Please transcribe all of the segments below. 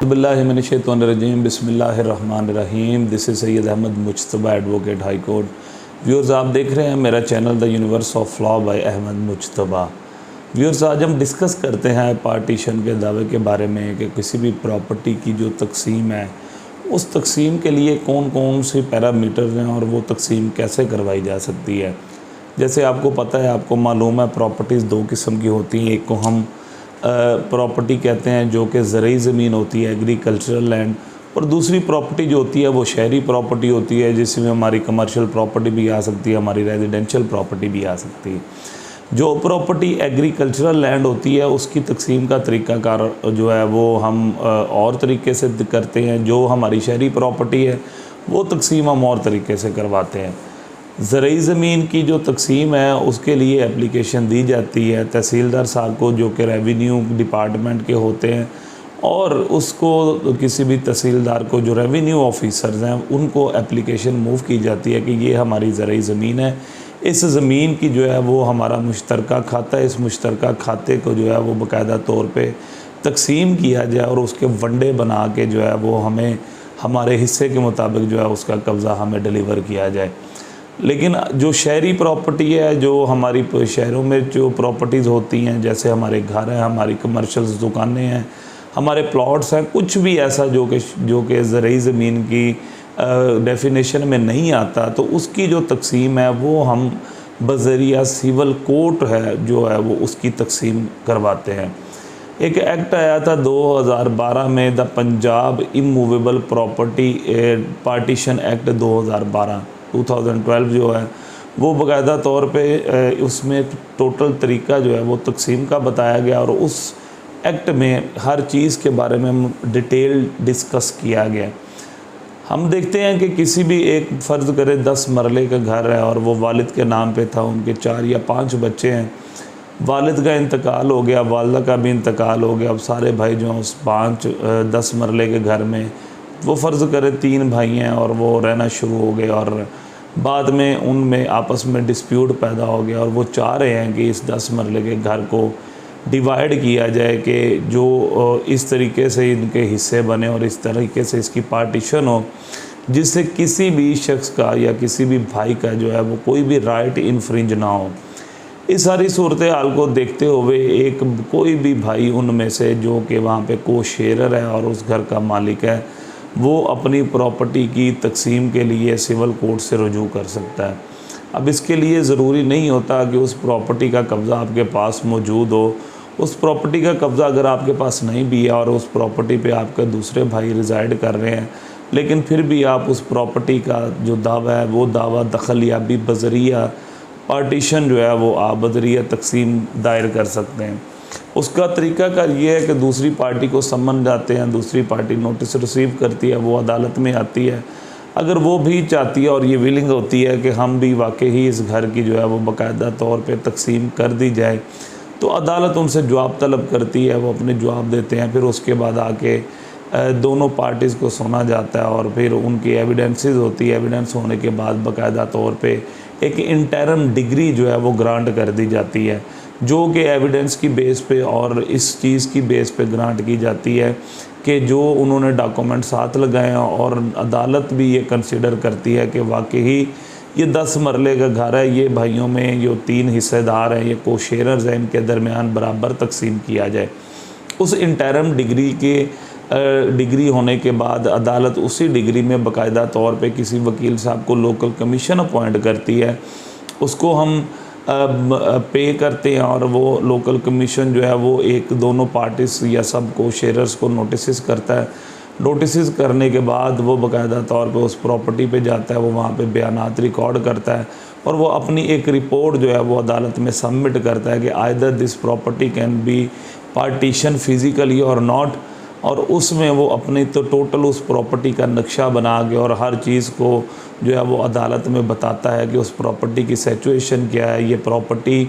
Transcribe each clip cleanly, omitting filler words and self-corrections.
बिस्मिल्लाहिर्रहमानिर्रहीम बिस्मिल्लाहिर्रहमानिर्रहीम। This is Syed Ahmad Mujtaba advocate high court. Viewers, आप देख रहे हैं मेरा channel the universe of law by Ahmad Mujtaba. Viewers, आज हम डिस्कस करते हैं पार्टीशन के दावे के बारे में कि किसी भी प्रॉपर्टी की जो तकसीम है उस तकसीम के लिए कौन कौन से पैरामीटर्स हैं और वो तकसीम कैसे करवाई जा सकती है। जैसे आपको पता है, आपको मालूम है, प्रॉपर्टीज़ दो किस्म की होती हैं। एक को हम प्रॉपर्टी कहते हैं जो कि ज़रूरी ज़मीन होती है, एग्रीकल्चरल लैंड, और दूसरी प्रॉपर्टी जो होती है वो शहरी प्रॉपर्टी होती है, जिसमें हमारी कमर्शियल प्रॉपर्टी भी आ सकती है, हमारी रेजिडेंशियल प्रॉपर्टी भी आ सकती है। जो प्रॉपर्टी एग्रीकल्चरल लैंड होती है उसकी तकसीम का तरीक़ाकार जो है वो हम और तरीके से करते हैं। जो हमारी शहरी प्रॉपर्टी है वो तकसीम हम और तरीके से करवाते हैं। ज़रूरी ज़मीन की जो तकसीम है उसके लिए एप्लीकेशन दी जाती है तहसीलदार साहब को, जो कि रेवेन्यू डिपार्टमेंट के होते हैं, और उसको किसी भी तहसीलदार को जो रेवेन्यू ऑफिसर्स हैं उनको एप्लीकेशन मूव की जाती है कि ये हमारी ज़रूरी ज़मीन है, इस ज़मीन की जो है वो हमारा मुश्तरका खाता है, इस मुश्तरका खाते को जो है वो बाकायदा तौर पे तकसीम किया जाए और उसके वनडे बना के जो है वो हमें हमारे हिस्से के मुताबिक जो है उसका कब्ज़ा हमें डिलीवर किया जाए। लेकिन जो शहरी प्रॉपर्टी है, जो हमारी शहरों में जो प्रॉपर्टीज़ होती हैं, जैसे हमारे घर हैं, हमारी कमर्शियल दुकानें हैं, हमारे प्लॉट्स हैं, कुछ भी ऐसा जो कि ज़रूरी ज़मीन की डेफिनेशन में नहीं आता, तो उसकी जो तकसीम है वो हम बज़रिया सिविल कोर्ट है जो है वो उसकी तकसीम करवाते हैं। एक एक्ट आया था 2012 में, the Punjab immovable property partition act 2012 जो है वो बाकायदा तौर पे उसमें टोटल तरीका जो है वो तकसीम का बताया गया, और उस एक्ट में हर चीज़ के बारे में डिटेल डिस्कस किया गया। हम देखते हैं कि किसी भी एक फ़र्ज़ करे 10 मरले का घर है और वो वालिद के नाम पे था, उनके 4 या 5 बच्चे हैं, वालिद का इंतकाल हो गया, वालदा का भी इंतकाल हो गया। अब सारे भाई जो हैं उस 10 मरले के घर में, वो फ़र्ज़ करे 3 भाई हैं और वो रहना शुरू हो गए, और बाद में उनमें आपस में डिस्प्यूट पैदा हो गया और वो चाह रहे हैं कि इस 10 मरले के घर को डिवाइड किया जाए कि जो इस तरीके से इनके हिस्से बने और इस तरीके से इसकी पार्टीशन हो जिससे किसी भी शख्स का या किसी भी भाई का जो है वो कोई भी राइट इन्फ्रिंज ना हो। इस सारी सूरत हाल को देखते हुए कोई भी भाई उनमें से जो कि वहाँ पे को शेयर है और उस घर का मालिक है, वो अपनी प्रॉपर्टी की तकसीम के लिए सिविल कोर्ट से रुजू कर सकता है। अब इसके लिए ज़रूरी नहीं होता कि उस प्रॉपर्टी का कब्ज़ा आपके पास मौजूद हो। उस प्रॉपर्टी का कब्ज़ा अगर आपके पास नहीं भी है और उस प्रॉपर्टी पे आपके दूसरे भाई रिज़ाइड कर रहे हैं, लेकिन फिर भी आप उस प्रॉपर्टी का जो दावा है वो दावा दखल या भी बज़रिया पार्टीशन जो है वो आप बज़रिया तकसीम दायर कर सकते हैं। उसका तरीक़ाकार ये है कि दूसरी पार्टी को सम्मन जाते हैं, दूसरी पार्टी नोटिस रिसीव करती है, वो अदालत में आती है। अगर वो भी चाहती है और ये विलिंग होती है कि हम भी वाकई ही इस घर की जो है वो बाकायदा तौर पे तकसीम कर दी जाए, तो अदालत उनसे जवाब तलब करती है, वो अपने जवाब देते हैं। फिर उसके बाद आके दोनों पार्टीज़ को सुना जाता है और फिर उनकी एविडेंसेस होती है। एविडेंस होने के बाद बाकायदा तौर पे एक इंटरम डिग्री जो है वो ग्रांट कर दी जाती है, जो कि एविडेंस की बेस पे और इस चीज़ की बेस पे ग्रांट की जाती है कि जो उन्होंने डॉक्यूमेंट साथ लगाए हैं, और अदालत भी ये कंसिडर करती है कि वाकई ही ये 10 मरले का घर है, ये भाइयों में जो 3 हिस्सेदार हैं, ये को शेयरर्स हैं, इनके दरमियान बराबर तकसीम किया जाए। उस इंटरम डिग्री होने के बाद अदालत उसी डिग्री में बाकायदा तौर पे किसी वकील साहब को लोकल कमीशन अपॉइंट करती है, उसको हम पे करते हैं, और वो लोकल कमीशन जो है वो दोनों पार्टीज़ या सब को शेयरर्स को नोटिस करता है। नोटिस करने के बाद वो बाकायदा तौर पे उस प्रॉपर्टी पे जाता है, वो वहाँ पे बयानात रिकॉर्ड करता है और वो अपनी एक रिपोर्ट जो है वो अदालत में सबमिट करता है कि either this property can be partition physically और नॉट, और उसमें वो अपनी तो टोटल उस प्रॉपर्टी का नक्शा बना के और हर चीज़ को जो है वो अदालत में बताता है कि उस प्रॉपर्टी की सिचुएशन क्या है, ये प्रॉपर्टी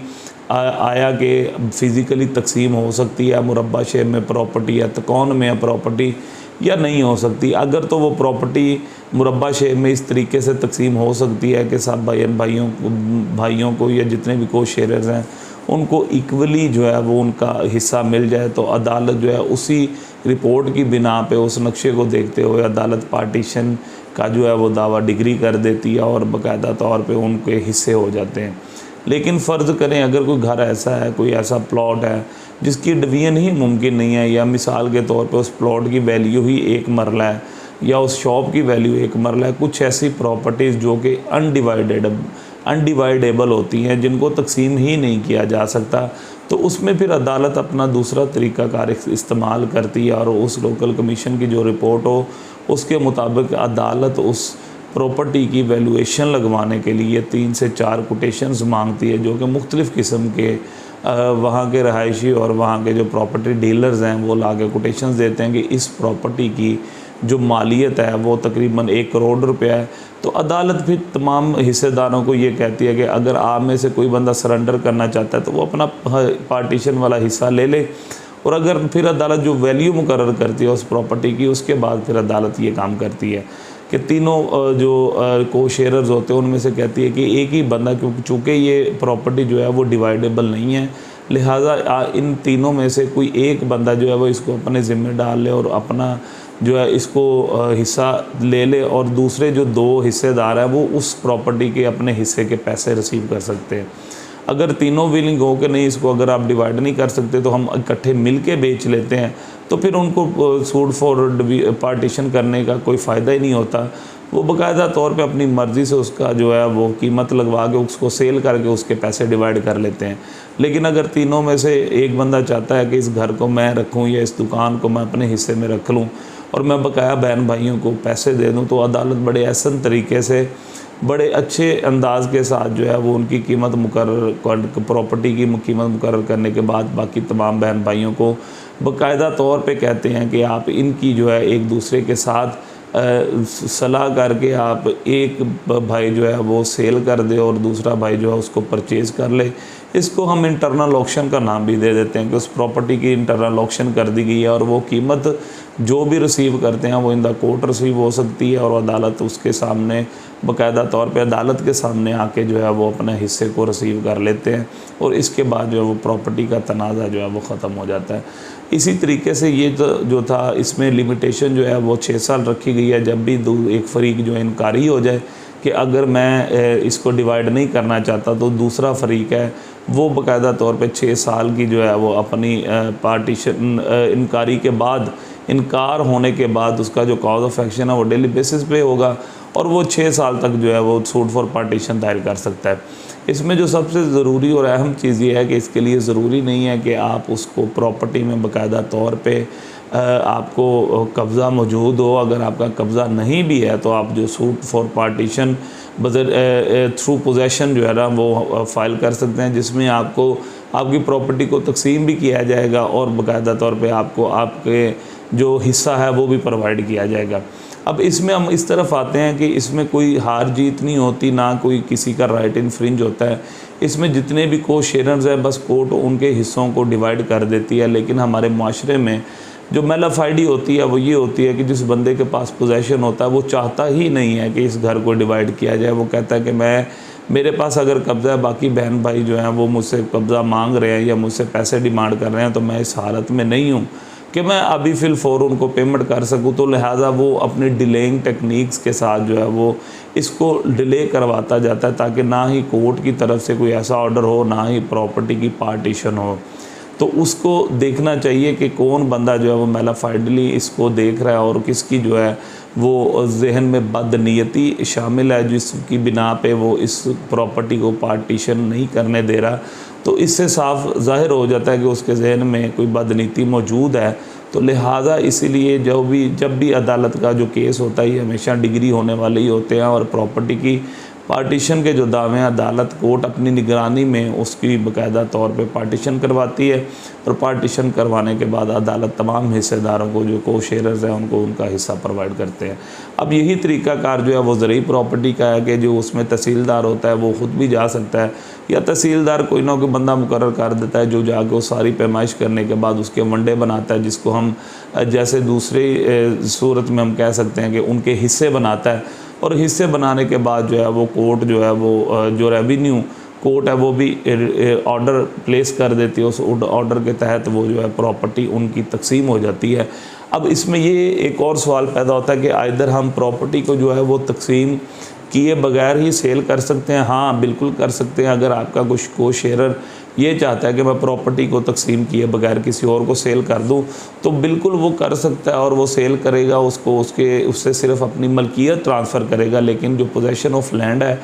आया कि फ़िज़िकली तकसीम हो सकती है, मुरब्बा शेप में प्रॉपर्टी या तकौन में प्रॉपर्टी या नहीं हो सकती। अगर तो वो प्रॉपर्टी मुरब्बा शेप में इस तरीके से तकसीम हो सकती है कि सब भाइयों को या जितने भी को शेयरर्स हैं उनको इक्वली जो है वो उनका हिस्सा मिल जाए, तो अदालत जो है उसी रिपोर्ट की बिना पे उस नक्शे को देखते हुए अदालत पार्टीशन का जो है वो दावा डिग्री कर देती है और बाकायदा तौर पे उनके हिस्से हो जाते हैं। लेकिन फ़र्ज़ करें अगर कोई घर ऐसा है, कोई ऐसा प्लॉट है जिसकी डिवीज़न ही मुमकिन नहीं है, या मिसाल के तौर पे उस प्लॉट की वैल्यू ही 1 मरला है या उस शॉप की वैल्यू 1 मरला है, कुछ ऐसी प्रॉपर्टीज़ जो कि अनडिवाइडेबल होती हैं जिनको तकसीम ही नहीं किया जा सकता, तो उसमें फिर अदालत अपना दूसरा तरीक़ाकार इस्तेमाल करती है और उस लोकल कमीशन की जो रिपोर्ट हो उसके मुताबिक अदालत उस प्रॉपर्टी की वैल्यूएशन लगवाने के लिए 3 से 4 कोटेशंस मांगती है, जो कि मुख्तलिफ़ किस्म के वहाँ के रहायशी और वहाँ के जो प्रॉपर्टी डीलर्स हैं वो ला के कोटेशंस देते हैं कि इस प्रॉपर्टी की जो मालियत है वो तकरीबन 1 करोड़ रुपया है। तो अदालत फिर तमाम हिस्सेदारों को ये कहती है कि अगर आप में से कोई बंदा सरेंडर करना चाहता है तो वो अपना पार्टीशन वाला हिस्सा ले ले, और अगर फिर अदालत जो वैल्यू मुकर्रर करती है उस प्रॉपर्टी की, उसके बाद फिर अदालत ये काम करती है कि तीनों जो को शेयरर्स होते हैं उनमें से कहती है कि एक ही बंदा, क्योंकि चूँकि ये प्रॉपर्टी जो है वो डिवाइडेबल नहीं है, लिहाजा इन तीनों में से कोई एक बंदा जो है वो इसको अपने ज़िम्मे डाल ले और अपना जो है इसको हिस्सा ले ले, और दूसरे जो 2 हिस्सेदार हैं वो उस प्रॉपर्टी के अपने हिस्से के पैसे रिसीव कर सकते हैं। अगर तीनों विलिंग हो कि नहीं इसको अगर आप डिवाइड नहीं कर सकते तो हम इकट्ठे मिल के बेच लेते हैं, तो फिर उनको सूट फॉर पार्टीशन करने का कोई फ़ायदा ही नहीं होता। वो बाकायदा तौर पे अपनी मर्ज़ी से उसका जो है वो कीमत लगवा के उसको सेल करके उसके पैसे डिवाइड कर लेते हैं। लेकिन अगर तीनों में से एक बंदा चाहता है कि इस घर को मैं रखूँ या इस दुकान को मैं अपने हिस्से में रख लूँ और मैं बकाया बहन भाइयों को पैसे दे दूँ, तो अदालत बड़े एहसन तरीके से बड़े अच्छे अंदाज के साथ जो है वो उनकी कीमत मुकर्रर प्रॉपर्टी की कीमत मुकर्रर करने के बाद बाकी तमाम बहन भाइयों को बाकायदा तौर पे कहते हैं कि आप इनकी जो है एक दूसरे के साथ सलाह करके आप एक भाई जो है वो सेल कर दे और दूसरा भाई जो है उसको परचेज़ कर ले। इसको हम इंटरनल ऑक्शन का नाम भी दे देते हैं कि उस प्रॉपर्टी की इंटरनल ऑक्शन कर दी गई है और वो कीमत जो भी रिसीव करते हैं वो इन द कोर्ट रिसीव हो सकती है और अदालत उसके सामने बाकायदा तौर पे अदालत के सामने आके जो है वो अपने हिस्से को रिसीव कर लेते हैं और इसके बाद जो है वो प्रॉपर्टी का तनाज़ा जो है वो ख़त्म हो जाता है। इसी तरीके से ये जो था इसमें लिमिटेशन जो है वो 6 साल रखी गई है। जब भी एक फ़रीक जो है इनकारी हो जाए कि अगर मैं इसको डिवाइड नहीं करना चाहता तो दूसरा फ़रीक है वो बाकायदा तौर पे 6 साल की जो है वो अपनी पार्टीशन इनकारी के बाद इनकार होने के बाद उसका जो कॉज ऑफ एक्शन है वो डेली बेसिस पे होगा और वो 6 साल तक जो है वो सूट फॉर पार्टीशन दायर कर सकता है। इसमें जो सबसे ज़रूरी और अहम चीज़ ये है कि इसके लिए ज़रूरी नहीं है कि आप उसको प्रॉपर्टी में बाकायदा तौर पे आपको कब्ज़ा मौजूद हो। अगर आपका कब्ज़ा नहीं भी है तो आप जो suit for partition through possession जो है ना वो फ़ाइल कर सकते हैं, जिसमें आपको आपकी प्रॉपर्टी को तकसीम भी किया जाएगा और बाकायदा तौर पे आपको आपके जो हिस्सा है वो भी प्रोवाइड किया जाएगा। अब इसमें हम इस तरफ आते हैं कि इसमें कोई हार जीत नहीं होती, ना कोई किसी का राइट इन्फ्रिंज होता है। इसमें जितने भी को शेयरर्स हैं बस कोर्ट उनके हिस्सों को डिवाइड कर देती है। लेकिन हमारे माशरे में जो मेलाफाइडी होती है वो ये होती है कि जिस बंदे के पास पोजेसन होता है वो चाहता ही नहीं है कि इस घर को डिवाइड किया जाए। वो कहता है कि मेरे पास अगर कब्ज़ा है, बाकी बहन भाई जो हैं वो मुझसे कब्ज़ा मांग रहे हैं या मुझसे पैसे डिमांड कर रहे हैं, तो मैं इस हालत में नहीं हूँ कि मैं अभी फ़िल फ़ौर उनको पेमेंट कर सकूँ। तो लिहाजा वो अपनी डिलेइंग टेक्निक्स के साथ जो है वो इसको डिले करवाता जाता है ताकि ना ही कोर्ट की तरफ से कोई ऐसा ऑर्डर हो, ना ही प्रॉपर्टी की पार्टीशन हो। तो उसको देखना चाहिए कि कौन बंदा जो है वो मेलाफाइडली इसको देख रहा है और किसकी जो है वो जहन में बदनीयती शामिल है जिसकी बिना पे वो इस प्रॉपर्टी को पार्टीशन नहीं करने दे रहा। तो इससे साफ ज़ाहिर हो जाता है कि उसके जहन में कोई बदनीति मौजूद है। तो लिहाजा इसीलिए जब भी अदालत का जो केस होता है ये हमेशा डिग्री होने वाले ही होते हैं और प्रॉपर्टी की पार्टीशन के जो दावे हैं अदालत कोर्ट अपनी निगरानी में उसकी बाकायदा तौर पे पार्टीशन करवाती है और पार्टीशन करवाने के बाद अदालत तमाम हिस्सेदारों को जो को शेयरर्स हैं उनको उनका हिस्सा प्रोवाइड करते हैं। अब यही तरीक़ाकार जो है वो ज़रूरी प्रॉपर्टी का है कि जो उसमें तहसीलदार होता है वो ख़ुद भी जा सकता है या तहसीलदार कोई ना कोई बंदा मुकर्रर कर देता है जो जाके वो सारी पैमाइश करने के बाद उसके वनडे बनाता है, जिसको हम जैसे दूसरी सूरत में हम कह सकते हैं कि उनके हिस्से बनाता है। और हिस्से बनाने के बाद जो है वो कोर्ट जो है वो जो रेवेन्यू कोर्ट है वो भी ऑर्डर प्लेस कर देती है, उस ऑर्डर के तहत वो जो है प्रॉपर्टी उनकी तकसीम हो जाती है। अब इसमें ये एक और सवाल पैदा होता है कि आइदर हम प्रॉपर्टी को जो है वो तकसीम किए बगैर ही सेल कर सकते हैं। हाँ बिल्कुल कर सकते हैं। अगर आपका कुछ को शेयरर ये चाहता है कि मैं प्रॉपर्टी को तकसीम किए बगैर किसी और को सेल कर दूं, तो बिल्कुल वो कर सकता है और वो सेल करेगा, उसको उससे सिर्फ अपनी मलकियत ट्रांसफ़र करेगा, लेकिन जो पोजेसन ऑफ लैंड है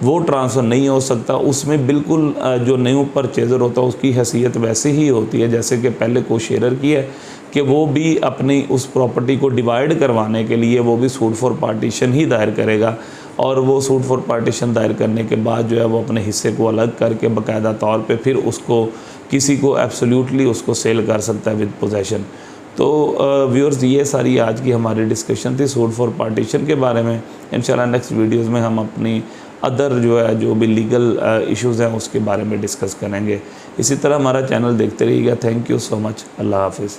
वो ट्रांसफ़र नहीं हो सकता। उसमें बिल्कुल जो न्यू परचेज़र होता है उसकी हैसियत वैसे ही होती है जैसे कि पहले को शेयरर की है, कि वो भी अपनी उस प्रॉपर्टी को डिवाइड करवाने के लिए वो भी सूट फॉर पार्टीशन ही दायर करेगा, और वो सूट फॉर पार्टीशन दायर करने के बाद जो है वो अपने हिस्से को अलग करके बाकायदा तौर पे फिर उसको किसी को एब्सोल्युटली उसको सेल कर सकता है विद पोजेसन। तो व्यूअर्स, ये सारी आज की हमारी डिस्कशन थी सूट फॉर पार्टीशन के बारे में। इंशाल्लाह नेक्स्ट वीडियोज़ में हम अपनी अदर जो भी लीगल इश्यूज़ हैं उसके बारे में डिस्कस करेंगे। इसी तरह हमारा चैनल देखते रहिएगा। Thank you so much. Allah हाफिज़।